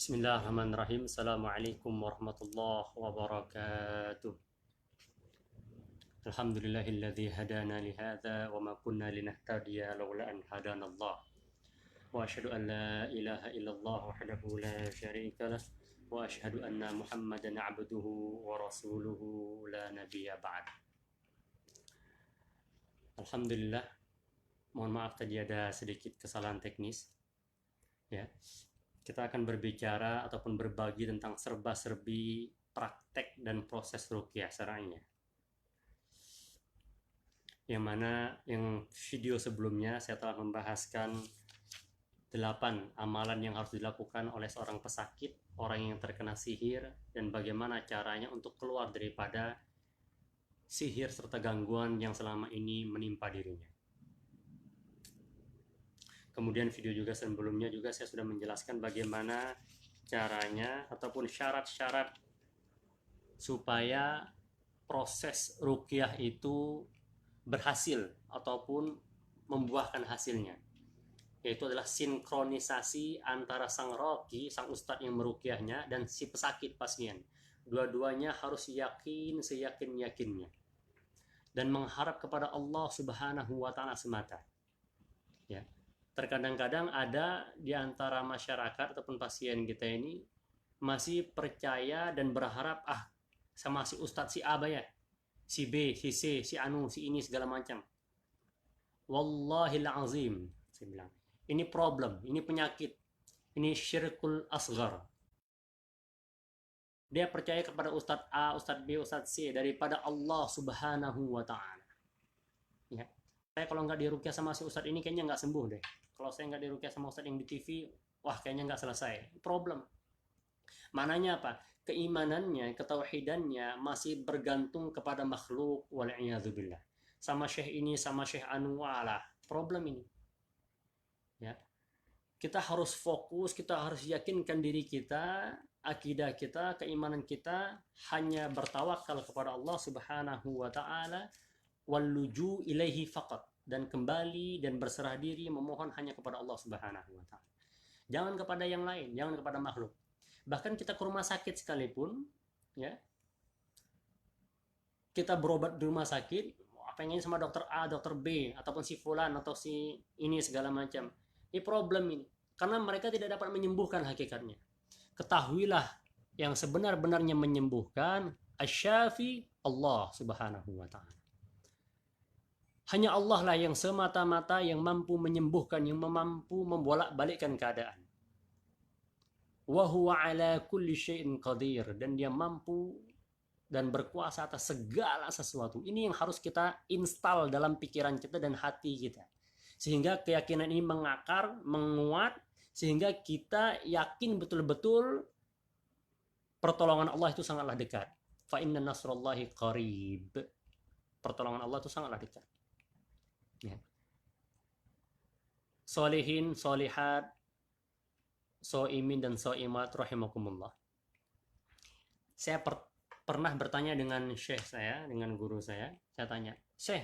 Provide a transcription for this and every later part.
Bismillahirrahmanirrahim. Assalamualaikum warahmatullahi wabarakatuh. Alhamdulillahilladzi hadana lihadza wa ma kunna linahtadiya laula an hadanallah. Wa asyhadu an la ilaha illallah wahdahu la syarika lah wa asyhadu anna Muhammadan abduhu wa rasuluhu la nabiyya ba'd. Alhamdulillah. Mohon maaf tadi ada sedikit kesalahan teknis. Ya. Kita akan berbicara ataupun berbagi tentang serba-serbi praktek dan proses ruqyah syar'iyyah. Yang mana yang video sebelumnya saya telah membahaskan 8 amalan yang harus dilakukan oleh seorang pesakit, orang yang terkena sihir, dan bagaimana caranya untuk keluar daripada sihir serta gangguan yang selama ini menimpa dirinya. Kemudian video juga sebelumnya juga saya sudah menjelaskan bagaimana caranya ataupun syarat-syarat supaya proses ruqyah itu berhasil ataupun membuahkan hasilnya. Yaitu adalah sinkronisasi antara sang raqi, sang ustadz yang meruqyahnya, dan si pesakit pasien. Dua-duanya harus yakin seyakin-yakinnya dan mengharap kepada Allah Subhanahu wa taala semata. Ya. Terkadang-kadang ada di antara masyarakat ataupun pasien kita ini masih percaya dan berharap sama si ustadz si A ya, si B, si C, si anu, si ini segala macam. Wallahil azim, saya bilang, ini problem, ini penyakit, ini syirkul asghar. Dia percaya kepada ustadz A, ustadz B, ustadz C daripada Allah Subhanahu wa taala. Ya. Saya kalau nggak diruqyah sama si ustadz ini kayaknya nggak sembuh deh. Kalau saya nggak diruqyah sama ustadz yang di TV, wah kayaknya nggak selesai. Problem. Mananya apa? Keimanannya, ketauhidannya masih bergantung kepada makhluk, wal'iyadzubillah. Sama syekh ini, sama syekh anu, walah. Problem ini. Ya. Kita harus fokus, kita harus yakinkan diri kita, akidah kita, keimanan kita hanya bertawakal kepada Allah Subhanahu wa taala, walluju ilaihi faqat, dan kembali dan berserah diri memohon hanya kepada Allah Subhanahu wa taala. Jangan kepada yang lain, jangan kepada makhluk. Bahkan kita ke rumah sakit sekalipun, ya. Kita berobat di rumah sakit, pengen sama dokter A, dokter B, ataupun si fulan atau si ini segala macam. Ini problem ini. Karena mereka tidak dapat menyembuhkan hakikatnya. Ketahuilah yang sebenar-benarnya menyembuhkan asy-syafi Allah Subhanahu wa taala. Hanya Allah lah yang semata-mata yang mampu menyembuhkan, yang mampu membolak-balikkan keadaan. Wa huwa ala kulli syai'in qadir, dan dia mampu dan berkuasa atas segala sesuatu. Ini yang harus kita install dalam pikiran kita dan hati kita. Sehingga keyakinan ini mengakar, menguat, sehingga kita yakin betul-betul pertolongan Allah itu sangatlah dekat. Fa inna nasrallahi qarib. Pertolongan Allah itu sangatlah dekat. Ya. Solihin, solihat, soimin dan soimat rahimakumullah. Saya pernah bertanya dengan syekh saya, dengan guru saya tanya, "Syekh,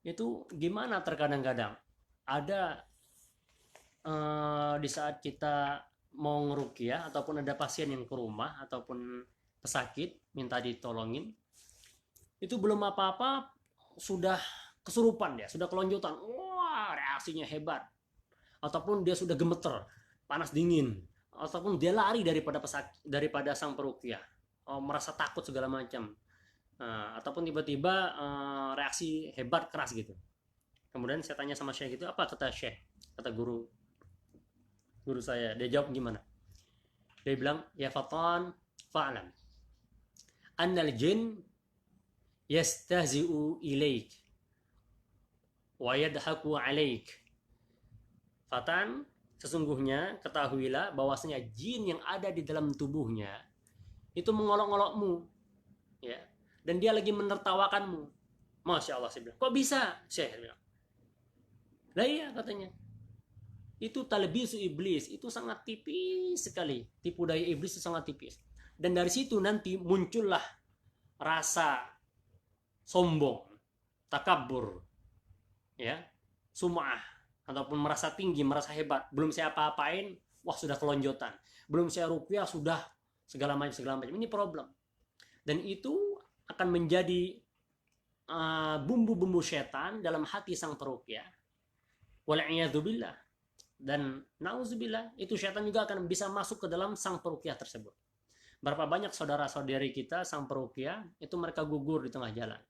itu gimana terkadang-kadang ada di saat kita mau ngeruqyah ataupun ada pasien yang ke rumah ataupun pesakit minta ditolongin, itu belum apa-apa sudah kesurupan dia, sudah kelonjotan, wah reaksinya hebat, ataupun dia sudah gemeter, panas dingin, ataupun dia lari daripada sang peruqyah, merasa takut segala macam, ataupun tiba-tiba reaksi hebat keras gitu. Kemudian saya tanya sama syekh gitu, apa kata syekh, kata guru saya, dia jawab gimana? Dia bilang, ya fatan fa'lam annal jin yastahzi'u ilaik wa yadhaku alaik. Fatan, sesungguhnya ketahuilah bahwasanya jin yang ada di dalam tubuhnya itu mengolok-olokmu, ya, dan dia lagi menertawakanmu. Masya Allah, saya bilang, kok bisa? Syekh bilang, lah iya katanya, itu talbisu iblis, itu sangat tipis sekali, tipu daya iblis itu sangat tipis, dan dari situ nanti muncullah rasa sombong, takabur, ya, sum'ah, ataupun merasa tinggi, merasa hebat, belum saya apa-apain, wah sudah kelonjotan. Belum saya ruqyah sudah segala macam. Ini problem. Dan itu akan menjadi bumbu-bumbu setan dalam hati sang peruqyah. Wal'iyadzubillah. Dan nauzubillah, itu setan juga akan bisa masuk ke dalam sang peruqyah tersebut. Berapa banyak saudara-saudari kita sang peruqyah itu mereka gugur di tengah jalan.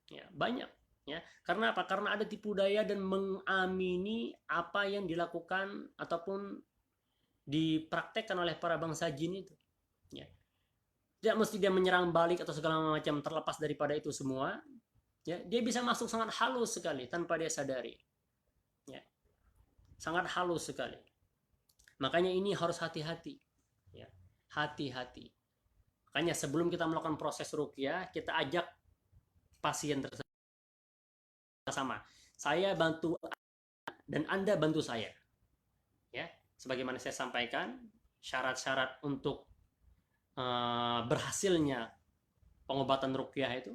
Ya, banyak. Ya, karena apa? Karena ada tipu daya dan mengamini apa yang dilakukan ataupun dipraktekkan oleh para bangsa jin itu. Ya. Tidak mesti dia menyerang balik atau segala macam, terlepas daripada itu semua. Ya, dia bisa masuk sangat halus sekali tanpa dia sadari. Ya. Sangat halus sekali. Makanya ini harus hati-hati. Ya. Hati-hati. Makanya sebelum kita melakukan proses ruqyah, kita ajak pasien tersebut sama. Saya bantu dan Anda bantu saya. Ya, sebagaimana saya sampaikan, syarat-syarat untuk berhasilnya pengobatan ruqyah itu,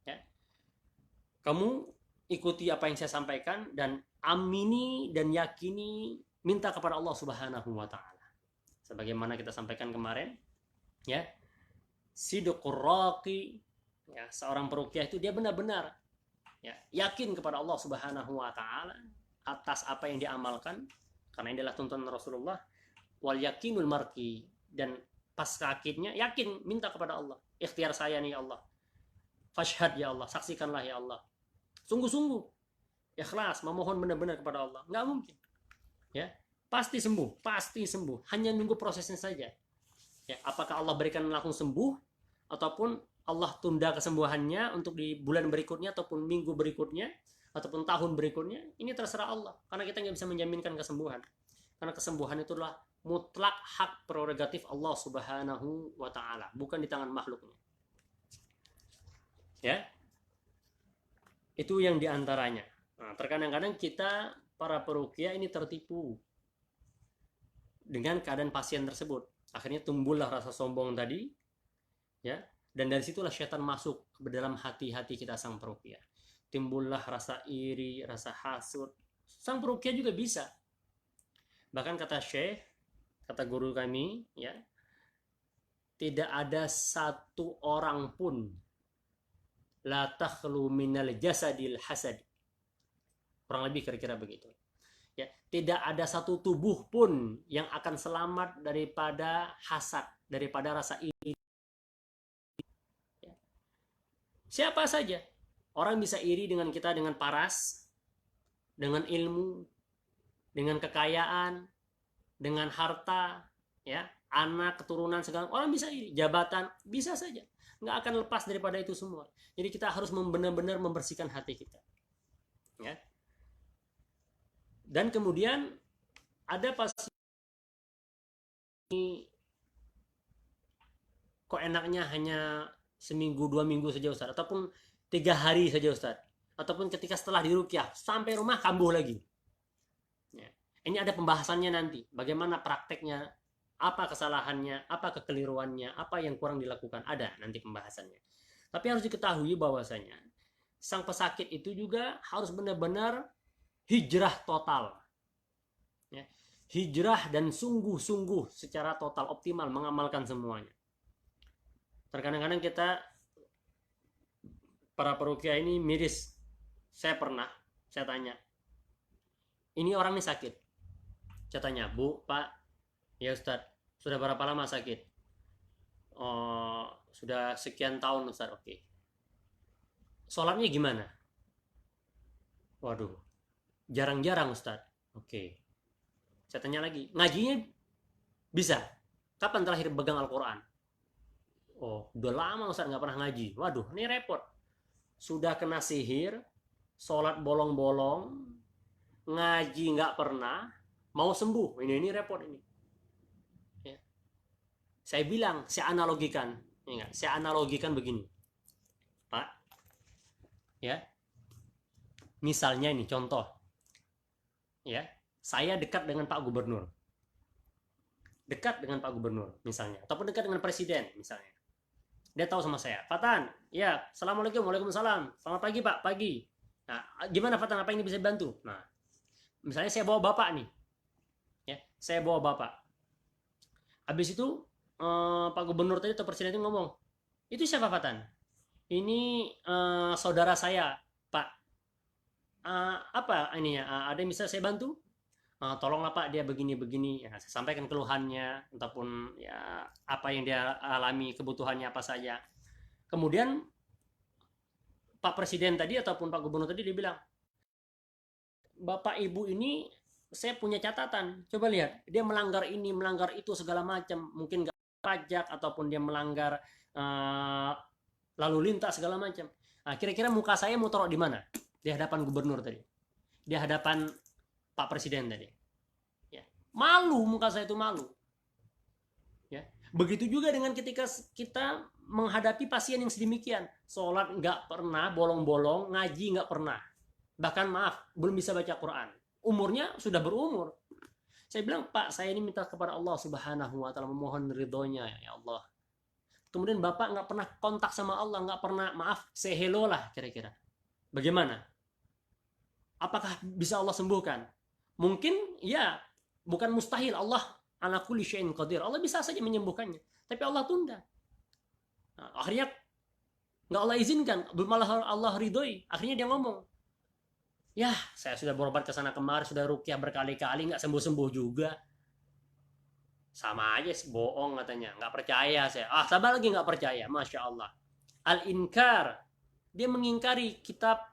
ya. Kamu ikuti apa yang saya sampaikan dan amini dan yakini, minta kepada Allah Subhanahu wa taala. Sebagaimana kita sampaikan kemarin, ya. Sidqur raqi, ya, seorang peruqyah itu dia benar-benar ya, yakin kepada Allah Subhanahu wa taala atas apa yang diamalkan, karena ini adalah tuntunan Rasulullah. Wal yakinul marki, dan pas sakitnya yakin minta kepada Allah, ikhtiar saya nih ya Allah, fashhad ya Allah, saksikanlah ya Allah, sungguh-sungguh ikhlas memohon benar-benar kepada Allah, nggak mungkin ya, pasti sembuh, hanya nunggu prosesnya saja ya. Apakah Allah berikan langsung sembuh ataupun Allah tunda kesembuhannya untuk di bulan berikutnya ataupun minggu berikutnya ataupun tahun berikutnya, ini terserah Allah, karena kita nggak bisa menjaminkan kesembuhan, karena kesembuhan itu adalah mutlak hak prerogatif Allah Subhanahu wa taala, bukan di tangan makhluknya. Ya. Itu yang diantaranya. Nah, terkadang-kadang kita para peruqyah ini tertipu dengan keadaan pasien tersebut. Akhirnya tumbuhlah rasa sombong tadi, ya. Dan dari situlah syaitan masuk ke dalam hati-hati kita sang peruqyah. Timbullah rasa iri, rasa hasud. Sang peruqyah juga bisa. Bahkan kata Syekh, kata guru kami, ya, tidak ada satu orang pun la takhlu minal jasadil hasad. Kurang lebih kira-kira begitu. Ya, tidak ada satu tubuh pun yang akan selamat daripada hasad, daripada rasa iri. Ya. Siapa saja orang bisa iri dengan kita, dengan paras, dengan ilmu, dengan kekayaan, dengan harta, ya, anak, keturunan, segala orang bisa iri, jabatan bisa saja, nggak akan lepas daripada itu semua. Jadi kita harus benar-benar membersihkan hati kita, ya. Dan kemudian ada pasien kok enaknya hanya seminggu 2 minggu saja Ustaz, ataupun 3 hari saja Ustaz, ataupun ketika setelah diruqyah sampai rumah kambuh lagi. Ini ada pembahasannya nanti, bagaimana prakteknya, apa kesalahannya, apa kekeliruannya, apa yang kurang dilakukan, ada nanti pembahasannya. Tapi harus diketahui bahwasanya sang pesakit itu juga harus benar-benar hijrah total, ya. Hijrah dan sungguh-sungguh secara total optimal mengamalkan semuanya. Terkadang-kadang kita para peruqyah ini miris. Saya tanya, ini orang ini sakit. Saya tanya, Bu, Pak, ya Ustadz, sudah berapa lama sakit? Oh, sudah sekian tahun Ustadz. Oke. Sholatnya gimana? Waduh, jarang-jarang Ustadz. Oke. Saya tanya lagi, ngajinya bisa? Kapan terakhir pegang Al-Quran? Oh, udah lama Ustadz nggak pernah ngaji. Waduh, ini repot. Sudah kena sihir, sholat bolong-bolong, ngaji nggak pernah, mau sembuh, ini repot ini. Ya. Saya bilang, saya analogikan begini, Pak. Ya, misalnya ini contoh, ya, saya dekat dengan Pak Gubernur, misalnya, ataupun dekat dengan Presiden, misalnya. Dia tahu sama saya, Fatan, ya, Assalamualaikum, Waalaikumsalam, selamat pagi Pak, pagi. Nah, gimana Fatan, apa ini bisa bantu? Nah, misalnya saya bawa Bapak nih, Ya, saya bawa bapak. Habis itu Pak Gubernur tadi atau Presiden itu ngomong, itu siapa Fatan? Ini saudara saya, Pak. Apa ini ya? Ada yang bisa saya bantu? Tolonglah Pak, dia begini-begini. Ya, saya sampaikan keluhannya ataupun ya apa yang dia alami, kebutuhannya apa saja. Kemudian Pak Presiden tadi ataupun Pak Gubernur tadi dia bilang, Bapak Ibu ini saya punya catatan. Coba lihat, dia melanggar ini, melanggar itu segala macam. Mungkin nggak pajak ataupun dia melanggar uh, lalu lintas segala macam. Nah, kira-kira muka saya mau taruh di mana? Di hadapan gubernur tadi, di hadapan Pak Presiden tadi. Ya. Malu, muka saya itu malu. Ya. Begitu juga dengan ketika kita menghadapi pasien yang sedemikian. Sholat nggak pernah, bolong-bolong, ngaji nggak pernah. Bahkan maaf, belum bisa baca Quran. Umurnya sudah berumur. Saya bilang, Pak, saya ini minta kepada Allah Subhanahu wa Ta'ala, memohon ridhonya, ya Allah. Kemudian Bapak nggak pernah kontak sama Allah, nggak pernah, maaf, say hello lah kira-kira. Bagaimana? Apakah bisa Allah sembuhkan? Mungkin, ya, bukan mustahil. Allah ala kulli syai'in qadir. Allah bisa saja menyembuhkannya. Tapi Allah tunda. Nah, akhirnya nggak Allah izinkan, malah Allah ridhoi. Akhirnya dia ngomong, ya, saya sudah berobat ke sana kemari, sudah ruqyah berkali-kali, nggak sembuh-sembuh juga. Sama aja, bohong katanya, nggak percaya saya. Sabar lagi nggak percaya, masya Allah. Al-inkar, dia mengingkari kitab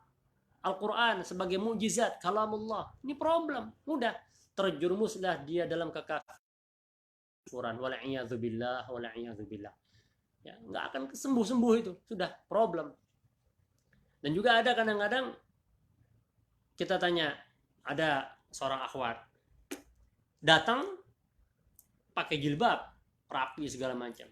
Al-Quran sebagai mukjizat kalamullah. Ini problem, mudah terjerumuslah dia dalam kekafiran. Wala'iyadzubillah, wala'iyadzubillah. Ya, nggak akan sembuh-sembuh itu, sudah problem. Dan juga ada kadang-kadang kita tanya, ada seorang akhwat datang pakai jilbab, rapi segala macam.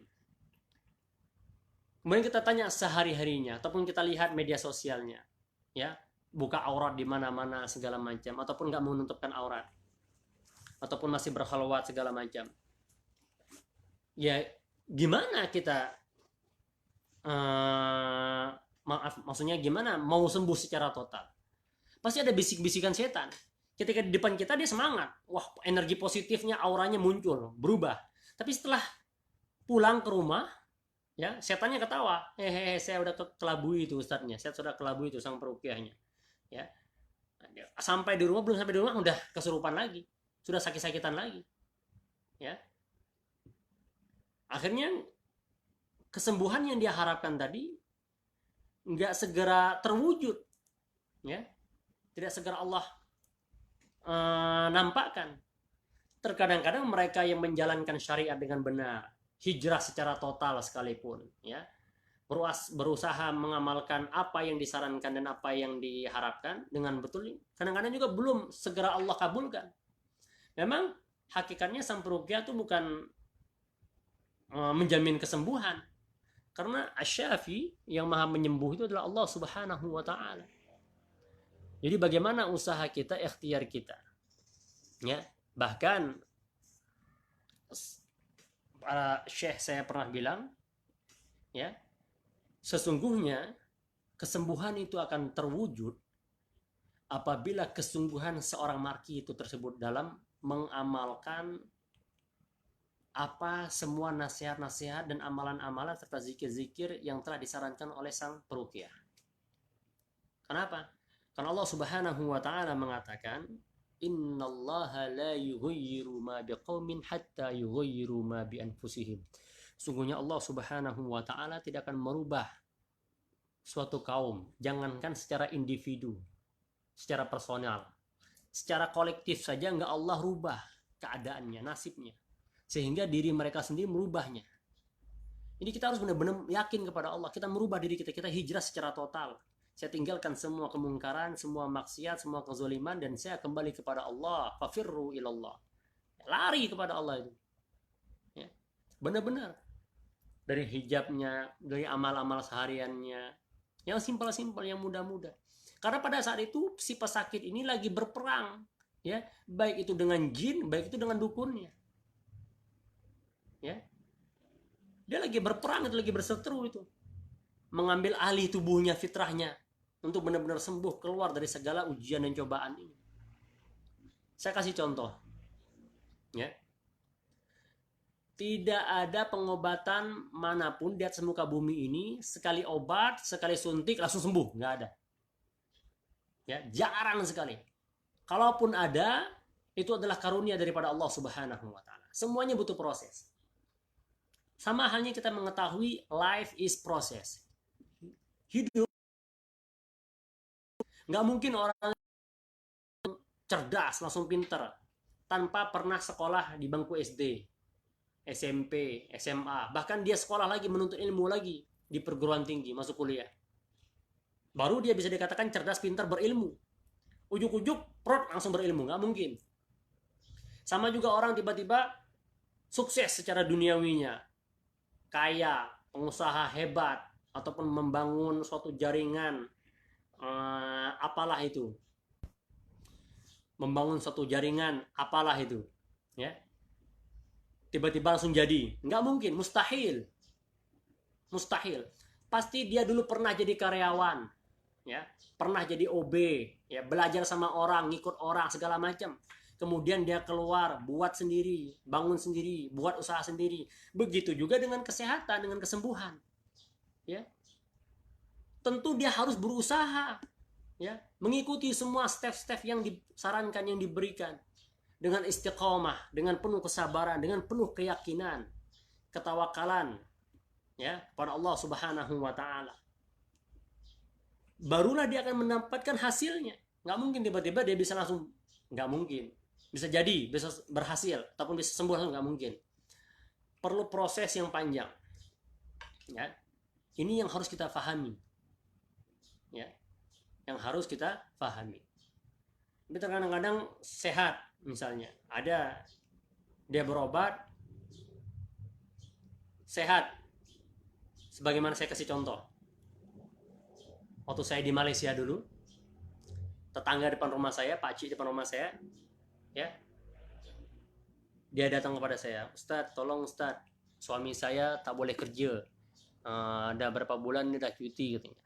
Kemudian kita tanya sehari-harinya, ataupun kita lihat media sosialnya, ya, buka aurat di mana-mana segala macam, ataupun nggak menutupkan aurat, ataupun masih berkhalwat segala macam. Ya, gimana kita maksudnya gimana mau sembuh secara total? Pasti ada bisik-bisikan setan. Ketika di depan kita dia semangat, wah, energi positifnya, auranya muncul, berubah. Tapi setelah pulang ke rumah, ya, setannya ketawa, saya udah kelabui itu ustadznya, saya sudah kelabui itu sang peruqyahnya, ya. Sampai di rumah, belum sampai di rumah udah kesurupan lagi, sudah sakit-sakitan lagi, ya. Akhirnya kesembuhan yang dia harapkan tadi nggak segera terwujud, ya, tidak segera Allah nampakkan. Terkadang-kadang mereka yang menjalankan syariat dengan benar, hijrah secara total sekalipun, ya, berusaha mengamalkan apa yang disarankan dan apa yang diharapkan dengan betul, kadang-kadang juga belum segera Allah kabulkan. Memang hakikatnya sang peruqyah itu bukan menjamin kesembuhan, karena Asy-Syafi yang maha menyembuh itu adalah Allah Subhanahu wa Ta'ala. Jadi bagaimana usaha kita, ikhtiar kita, ya. Bahkan para syekh saya pernah bilang, ya, sesungguhnya kesembuhan itu akan terwujud apabila kesungguhan seorang marki itu tersebut dalam mengamalkan apa semua nasihat-nasihat dan amalan-amalan serta zikir-zikir yang telah disarankan oleh sang peruqyah. Kenapa? Karena Allah Subhanahu wa Ta'ala mengatakan, innallaha la yughayyiru ma biqaumin hatta yughayyiru ma bi anfusihim. Sungguhnya Allah Subhanahu wa Ta'ala tidak akan merubah suatu kaum, jangankan secara individu, secara personal, secara kolektif saja nggak Allah rubah keadaannya, nasibnya, sehingga diri mereka sendiri merubahnya. Ini kita harus benar-benar yakin kepada Allah, kita merubah diri kita, kita hijrah secara total. Saya tinggalkan semua kemungkaran, semua maksiat, semua kezaliman, dan saya kembali kepada Allah. Fafirru ilallah. Lari kepada Allah itu. Ya. Benar-benar. Dari hijabnya, dari amal-amal sehariannya. Yang simpel-simpel, yang mudah-mudah. Karena pada saat itu, si pesakit ini lagi berperang. Ya. Baik itu dengan jin, baik itu dengan dukunnya. Ya. Dia lagi berperang, itu lagi berseteru itu. Mengambil alih tubuhnya, fitrahnya, untuk benar-benar sembuh, keluar dari segala ujian dan cobaan ini. Saya kasih contoh. Ya. Tidak ada pengobatan manapun di atas muka bumi ini sekali obat, sekali suntik langsung sembuh, nggak ada. Ya, jarang sekali. Kalaupun ada, itu adalah karunia daripada Allah Subhanahu wa taala. Semuanya butuh proses. Sama halnya kita mengetahui life is process. Hidup nggak mungkin orang cerdas langsung pinter tanpa pernah sekolah di bangku SD, SMP, SMA, bahkan dia sekolah lagi menuntut ilmu lagi di perguruan tinggi, masuk kuliah. Baru dia bisa dikatakan cerdas, pintar, berilmu. Ujuk-ujuk prot langsung berilmu, nggak mungkin. Sama juga orang tiba-tiba sukses secara duniawinya, kaya, pengusaha hebat, ataupun membangun suatu jaringan, apalah itu, membangun suatu jaringan, apalah itu, ya, tiba-tiba langsung jadi, nggak mungkin, mustahil, mustahil. Pasti dia dulu pernah jadi karyawan, ya, pernah jadi OB, ya, belajar sama orang, ngikut orang segala macam. Kemudian dia keluar, buat sendiri, bangun sendiri, buat usaha sendiri. Begitu juga dengan kesehatan, dengan kesembuhan. Ya. Tentu dia harus berusaha, ya, mengikuti semua step-step yang disarankan, yang diberikan. Dengan istiqomah, dengan penuh kesabaran, dengan penuh keyakinan, ketawakalan, ya, kepada Allah Subhanahu wa taala. Barulah dia akan mendapatkan hasilnya. Nggak mungkin tiba-tiba dia bisa langsung, nggak mungkin. Bisa jadi, bisa berhasil, ataupun bisa sembuh langsung, nggak mungkin. Perlu proses yang panjang. Ya. Ini yang harus kita pahami. Ya. Yang harus kita pahami. Tapi kadang-kadang sehat, misalnya, ada dia berobat, sehat. Sebagaimana saya kasih contoh. Waktu saya di Malaysia dulu, tetangga depan rumah saya, Pak Cik depan rumah saya, ya, dia datang kepada saya, Ustadz, tolong Ustadz, suami saya tak boleh kerja, ada berapa bulan dia dah cuti katanya.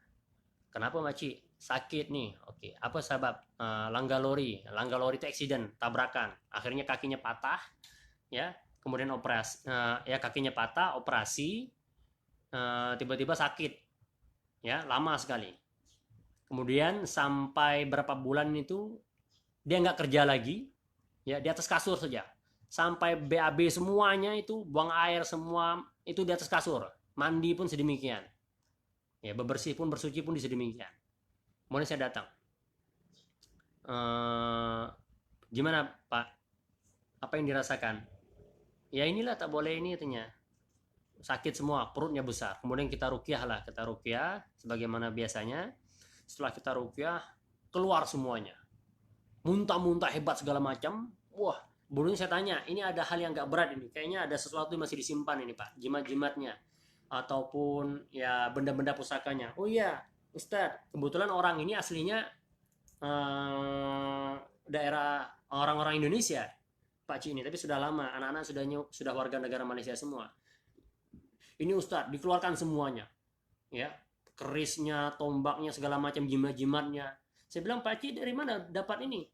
Kenapa Makcik? Sakit nih. Oke, apa sebab? Langgar lori itu accident, tabrakan, akhirnya kakinya patah, ya, kemudian operasi, ya, kakinya patah, operasi, tiba-tiba sakit, ya, lama sekali. Kemudian sampai berapa bulan itu dia nggak kerja lagi, ya, di atas kasur saja, sampai BAB semuanya itu, buang air semua itu di atas kasur, mandi pun sedemikian, ya, bebersih pun, bersuci pun sedemikian. Kemudian saya datang, gimana Pak, apa yang dirasakan? Ya inilah tak boleh ini katanya, sakit semua, perutnya besar. Kemudian kita ruqyah lah, kita ruqyah sebagaimana biasanya. Setelah kita ruqyah, keluar semuanya, muntah-muntah hebat segala macam. Wah, dulu saya tanya, ini ada hal yang nggak berat ini, kayaknya ada sesuatu yang masih disimpan ini Pak, jimat-jimatnya, ataupun ya benda-benda pusakanya. Oh iya Ustadz, kebetulan orang ini aslinya daerah orang-orang Indonesia, Pak Ci ini, tapi sudah lama, anak-anak sudah warga negara Malaysia semua. Ini Ustadz, dikeluarkan semuanya, ya, kerisnya, tombaknya, segala macam, jimat-jimatnya. Saya bilang, Pak Ci dari mana dapat ini?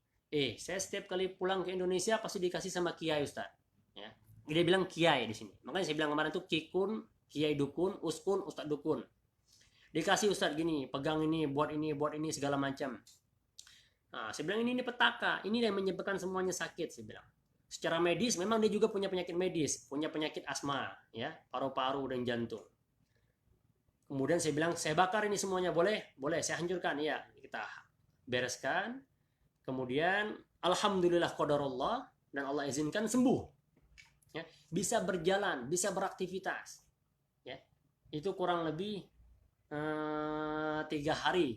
Saya setiap kali pulang ke Indonesia pasti dikasih sama kiai Ustadz. Ya. Dia bilang kiai di sini. Makanya saya bilang kemarin tuh kikun, kiai dukun, uskun, ustadz dukun. Dikasih Ustadz gini, pegang ini, buat ini, segala macam. Nah, saya bilang ini petaka, ini yang menyebabkan semuanya sakit, saya bilang. Secara medis memang dia juga punya penyakit medis, punya penyakit asma, ya, paru-paru dan jantung. Kemudian saya bilang, saya bakar ini semuanya, boleh? Boleh, saya hancurkan, ya. Kita bereskan. Kemudian alhamdulillah qadarullah, dan Allah izinkan sembuh. Ya, bisa berjalan, bisa beraktivitas. Ya. Itu kurang lebih 3 hari.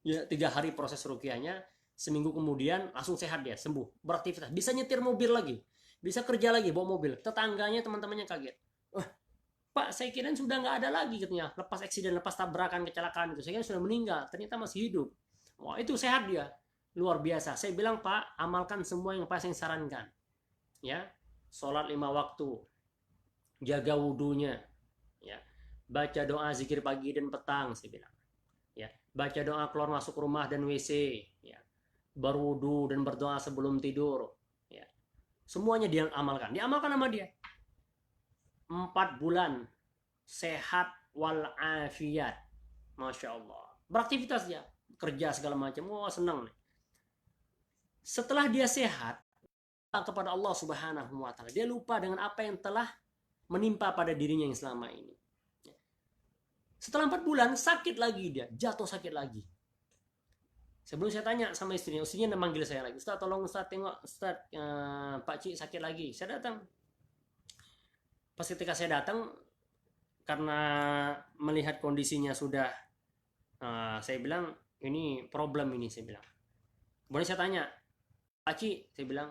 Ya, 3 hari proses ruqyahnya. Seminggu kemudian langsung sehat dia, sembuh, beraktivitas, bisa nyetir mobil lagi, bisa kerja lagi bawa mobil. Tetangganya, teman-temannya kaget. Wah, Pak, saya kira sudah nggak ada lagi katanya, lepas eksiden, lepas tabrakan, kecelakaan itu, saya kira sudah meninggal, ternyata masih hidup. Wah, itu sehat dia, luar biasa. Saya bilang, Pak, amalkan semua yang Pak saya sarankan, ya, sholat 5 waktu, jaga wudhunya, ya, baca doa zikir pagi dan petang, saya bilang, ya, baca doa keluar masuk rumah dan WC, ya, berwudu dan berdoa sebelum tidur, ya, Semuanya dia amalkan. Diamalkan sama dia. 4 bulan sehat walafiat. Masya Allah. Beraktivitas dia. Kerja segala macam. Wah, senang nih. Setelah dia sehat kepada Allah Subhanahu wa taala, dia lupa dengan apa yang telah menimpa pada dirinya yang selama ini. Setelah 4 bulan sakit lagi dia, jatuh sakit lagi. Sebelum saya tanya sama istrinya manggil saya lagi, Ustaz tolong Ustaz tengok Ustaz, Pak Cik sakit lagi. Saya datang. Pas ketika saya datang, karena melihat kondisinya sudah, saya bilang ini problem ini, saya bilang. Kemudian saya tanya, Pak Cik, saya bilang,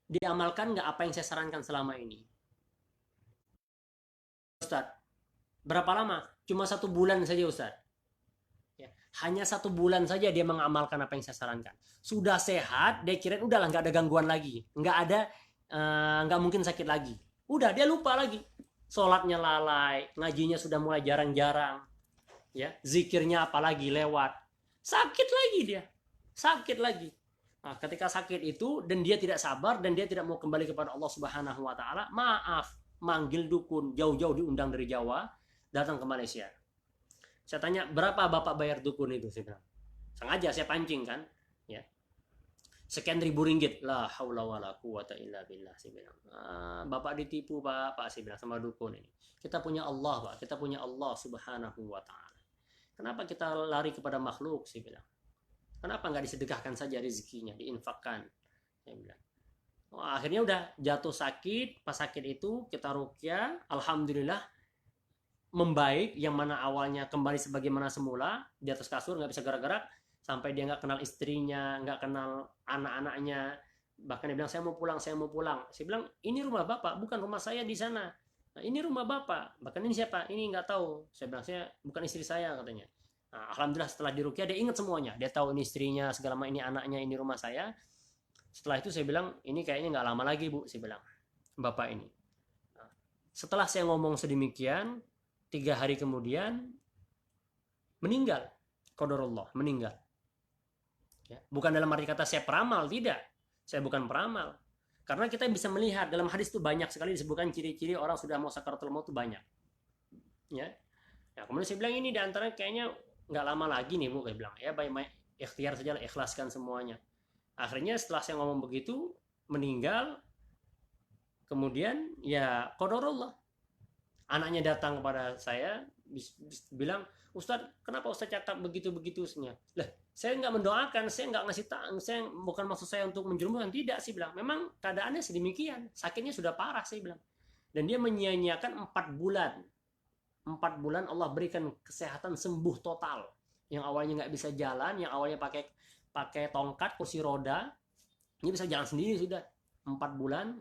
diamalkan nggak apa yang saya sarankan selama ini? Ustaz, berapa lama? Cuma 1 bulan saja Ustaz. Ya, hanya 1 bulan saja dia mengamalkan apa yang saya sarankan. Sudah sehat, dia kira udahlah nggak ada gangguan lagi, nggak mungkin sakit lagi. Udah dia lupa lagi, sholatnya lalai, ngajinya sudah mulai jarang-jarang, ya zikirnya apalagi lewat, sakit lagi dia, sakit lagi. Nah, ketika sakit itu dan dia tidak sabar dan dia tidak mau kembali kepada Allah Subhanahu Wa Taala, maaf, manggil dukun, jauh-jauh diundang dari Jawa, datang ke Malaysia. Saya tanya, berapa Bapak bayar dukun itu? Saya bilang, sengaja saya pancing kan, ya. Sekian ribu ringgit. La haula wala quwata illa billah, saya bilang. Bapak ditipu, Pak, saya bilang sama dukun ini. Kita punya Allah, Pak. Kita punya Allah Subhanahu wa taala. Kenapa kita lari kepada makhluk, saya bilang. Kenapa nggak disedekahkan saja rezekinya, diinfakkan? Saya bilang. Akhirnya udah jatuh sakit, pas sakit itu kita ruqyah, alhamdulillah membaik, yang mana awalnya kembali sebagaimana semula, di atas kasur nggak bisa gerak-gerak, sampai dia nggak kenal istrinya, nggak kenal anak-anaknya, bahkan dia bilang saya mau pulang. Saya bilang ini rumah bapak, bukan rumah saya di sana. Nah, ini rumah bapak, bahkan ini siapa? Ini nggak tahu. Saya bilang saya bukan istri saya, katanya. Nah, alhamdulillah setelah diruqyah dia ingat semuanya, dia tahu ini istrinya segala macam, ini anaknya, ini rumah saya. Setelah itu saya bilang ini kayaknya nggak lama lagi Bu, saya bilang bapak ini. Nah, setelah saya ngomong sedemikian, 3 hari kemudian meninggal, qadarullah, meninggal. Ya, bukan dalam arti kata saya peramal, tidak. Saya bukan peramal. Karena kita bisa melihat dalam hadis itu banyak sekali disebutkan ciri-ciri orang sudah mau sakaratul maut itu banyak. Ya. Ya, kemudian saya bilang ini diantara kayaknya nggak lama lagi nih Bu, saya bilang. Ya baik-baik, ikhtiar saja lah, ikhlaskan semuanya. Akhirnya setelah saya ngomong begitu, meninggal. Kemudian ya qadarullah. Anaknya datang kepada saya, bilang, Ustadz, kenapa Ustadz cakap begitu-begitu? Lah, saya nggak mendoakan, saya nggak ngasih saya bukan maksud saya untuk menjerumuskan, tidak sih bilang. Memang keadaannya sedemikian, sakitnya sudah parah, saya bilang. Dan dia menyia-nyiakan 4 bulan. 4 bulan Allah berikan kesehatan sembuh total. Yang awalnya nggak bisa jalan, yang awalnya pakai tongkat, kursi roda, ini bisa jalan sendiri sudah. 4 bulan,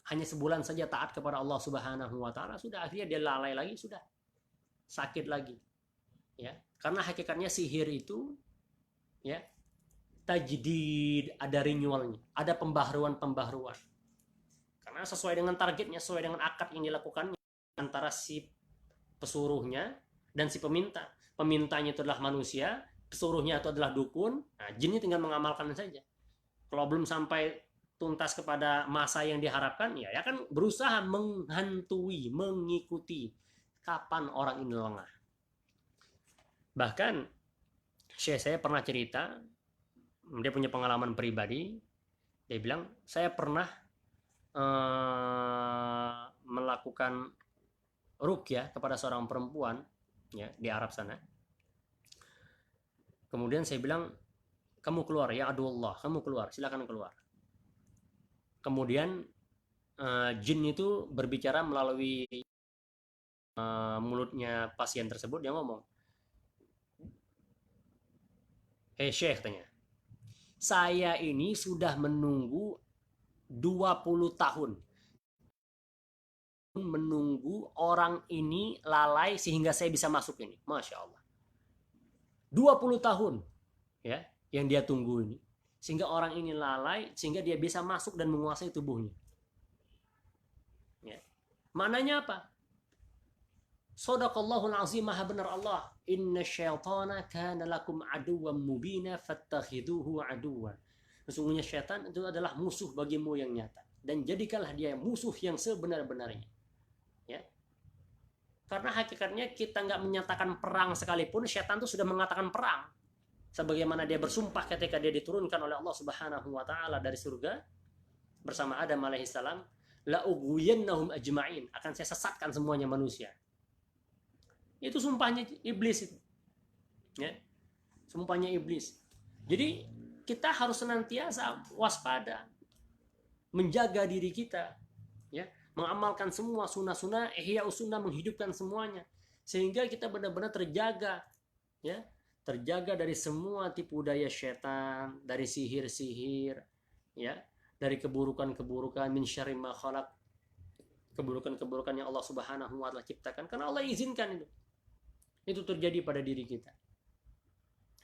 hanya sebulan saja taat kepada Allah Subhanahu wa taala, sudah akhirnya dia lalai lagi, sudah sakit lagi. Ya, karena hakikatnya sihir itu ya tajdid, ada renewalnya, ada pembaharuan. Karena sesuai dengan targetnya, sesuai dengan akad yang dilakukannya antara si pesuruhnya dan si peminta. Pemintanya itu adalah manusia, pesuruhnya itu adalah dukun. Nah, jinnya tinggal mengamalkan saja. Kalau belum sampai tuntas kepada masa yang diharapkan, ya kan berusaha menghantui, mengikuti kapan orang ini lengah. Bahkan Syekh saya pernah cerita, dia punya pengalaman pribadi. Dia bilang, saya pernah melakukan ruqyah kepada seorang perempuan ya di Arab sana. Kemudian saya bilang, kamu keluar ya adullah, kamu keluar, silakan keluar. Kemudian jin itu berbicara melalui mulutnya pasien tersebut. Dia ngomong, hei Syekh, tanya, saya ini sudah menunggu 20 tahun menunggu orang ini lalai sehingga saya bisa masuk ini. Masya Allah, 20 tahun ya yang dia tunggu ini, sehingga orang ini lalai, sehingga dia bisa masuk dan menguasai tubuhnya. Ya. Maknanya apa? Shadaqallahul azim, maha benar Allah. Inna syaitana kana lakum aduwwan mubina fattakhiduhu aduwwan. Sesungguhnya syaitan itu adalah musuh bagimu yang nyata, dan jadikanlah dia musuh yang sebenar-benarnya. Ya, karena hakikatnya kita nggak menyatakan perang sekalipun, syaitan itu sudah mengatakan perang. Sebagaimana dia bersumpah ketika dia diturunkan oleh Allah Subhanahu wa taala dari surga bersama Adam alaihissalam, la ughwiyannahum ajma'in, akan saya sesatkan semuanya manusia. Itu sumpahnya iblis itu. Ya. Sumpahnya iblis. Jadi kita harus senantiasa waspada, menjaga diri kita, ya, mengamalkan semua sunnah-sunnah, ihya sunnah, menghidupkan semuanya, sehingga kita benar-benar terjaga, ya, terjaga dari semua tipu daya syaitan, dari sihir-sihir, ya, dari keburukan-keburukan, min syarri ma khalaq, keburukan-keburukan yang Allah Subhanahu wa taala ciptakan, karena Allah izinkan itu terjadi pada diri kita,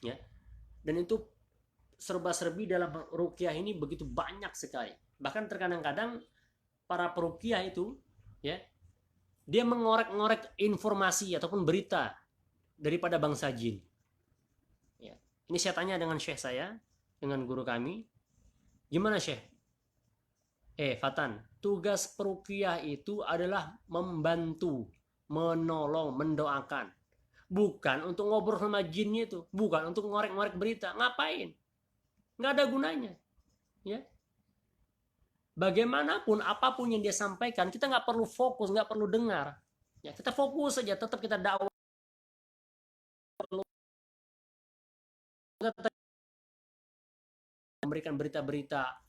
ya. Dan itu serba-serbi dalam ruqyah ini begitu banyak sekali. Bahkan terkadang-kadang para peruqyah itu, ya, dia mengorek-ngorek informasi ataupun berita daripada bangsa jin. Ya. Ini saya tanya dengan syekh saya, dengan guru kami, gimana syekh? Fatan, tugas peruqyah itu adalah membantu, menolong, mendoakan. Bukan untuk ngobrol sama jinnya itu, bukan untuk ngorek-ngorek berita. Ngapain? Nggak ada gunanya, ya. Bagaimanapun apapun yang dia sampaikan, kita nggak perlu fokus, nggak perlu dengar, ya. Kita fokus saja, tetap kita dakwah, memberikan berita-berita,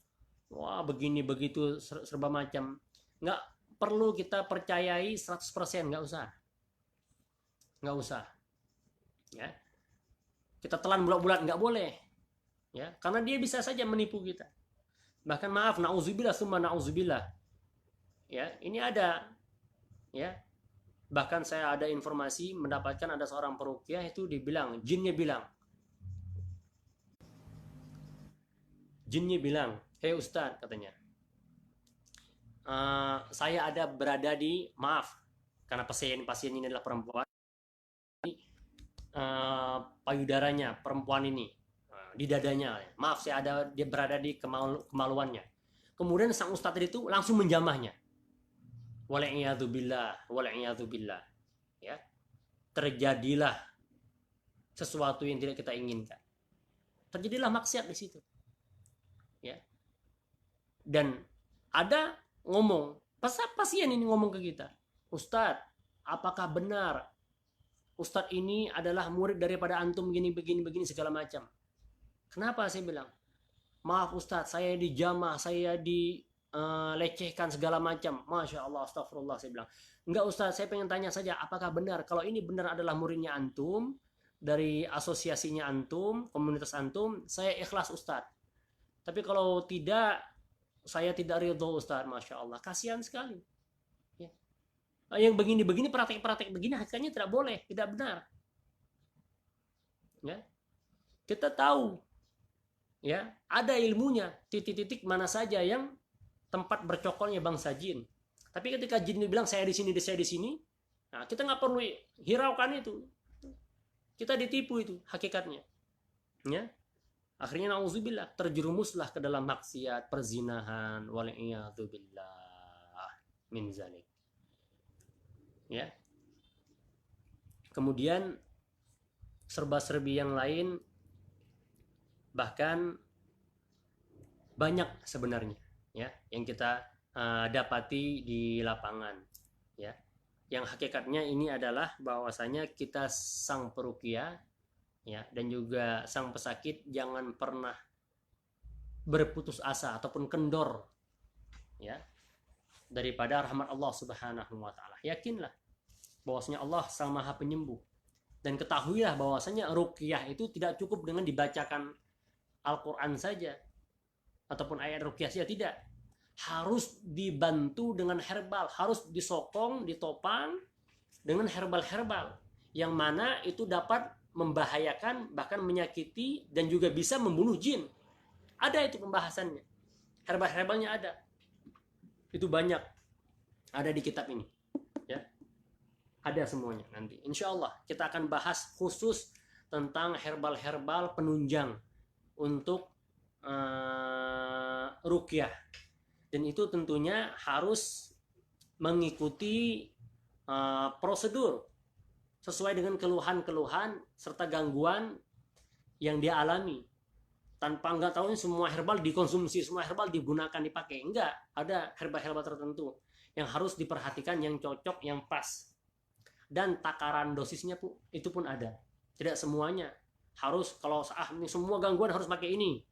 wah begini begitu serba macam, nggak perlu kita percayai 100%, nggak usah, ya. Kita telan bulat-bulat nggak boleh, ya, karena dia bisa saja menipu kita. Bahkan maaf, nauzubillah summa nauzubillah, ya, ini ada, ya, bahkan saya ada informasi mendapatkan ada seorang peruqyah itu dibilang, jinnya bilang, hei Ustadz, katanya, saya ada berada di, maaf, karena pasien ini adalah perempuan, payudaranya perempuan ini, di dadanya, maaf, dia berada di kemaluannya. Kemudian sang ustadz itu langsung menjamahnya, wal'iyadzubillah, ya, terjadilah sesuatu yang tidak kita inginkan, terjadilah maksiat di situ, ya. Dan ada ngomong, pasien ini ngomong ke kita, Ustadz, apakah benar Ustadz ini adalah murid daripada antum begini segala macam? Kenapa? Saya bilang, maaf Ustadz, saya dijamah, saya dilecehkan segala macam. Masya Allah, astagfirullah, saya bilang. Enggak Ustadz, saya pengen tanya saja, apakah benar, kalau ini benar adalah muridnya antum, dari asosiasinya antum, komunitas antum, saya ikhlas Ustadz. Tapi kalau tidak, saya tidak ridho Ustadz. Masya Allah, kasihan sekali. Ya. Yang begini-begini, praktek-praktek begini, hakikatnya tidak boleh, tidak benar. Ya. Kita tahu, ya, ada ilmunya, titik-titik mana saja yang tempat bercokolnya bangsa jin. Tapi ketika jin bilang saya di sini, nah, kita nggak perlu hiraukan itu. Kita ditipu itu hakikatnya, ya. Akhirnya nauzubillah, terjerumuslah ke dalam maksiat, perzinahan, wal'iyadzubillah min zalik, ya. Kemudian serba-serbi yang lain, bahkan banyak sebenarnya, ya, yang kita dapati di lapangan, ya, yang hakikatnya ini adalah bahwasanya kita sang peruqyah, ya, dan juga sang pesakit jangan pernah berputus asa ataupun kendor, ya, daripada rahmat Allah Subhanahu wa taala. Yakinlah bahwasanya Allah sang Maha Penyembuh, dan ketahuilah bahwasanya ruqyah itu tidak cukup dengan dibacakan Al-Quran saja ataupun ayat ruqyah saja, tidak. Harus dibantu dengan herbal, harus disokong, ditopang dengan herbal-herbal yang mana itu dapat membahayakan, bahkan menyakiti, dan juga bisa membunuh jin. Ada itu pembahasannya, herbal-herbalnya ada, itu banyak ada di kitab ini, ya, ada semuanya. Nanti insya Allah kita akan bahas khusus tentang herbal-herbal penunjang untuk ruqyah, dan itu tentunya harus mengikuti prosedur sesuai dengan keluhan-keluhan serta gangguan yang dia alami. Tanpa nggak tahu semua herbal dikonsumsi, semua herbal digunakan, dipakai. Enggak, ada herbal-herbal tertentu yang harus diperhatikan, yang cocok, yang pas. Dan takaran dosisnya itu pun ada. Tidak semuanya harus, kalau ini semua gangguan harus pakai ini.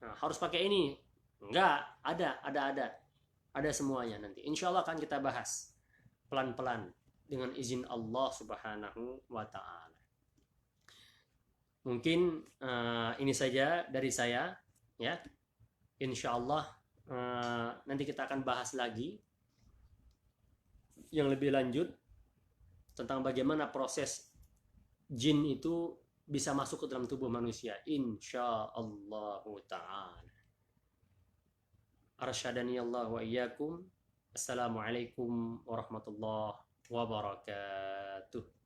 Nah, harus pakai ini. Enggak, ada semuanya nanti. Insya Allah akan kita bahas pelan-pelan dengan izin Allah Subhanahu wa Ta'ala. Mungkin ini saja dari saya, ya. Insya Allah nanti kita akan bahas lagi yang lebih lanjut tentang bagaimana proses jin itu bisa masuk ke dalam tubuh manusia. Insya Allah Ta'ala. Arsyadani Allah wa iyyakum. Assalamualaikum warahmatullahi wabarakatuh.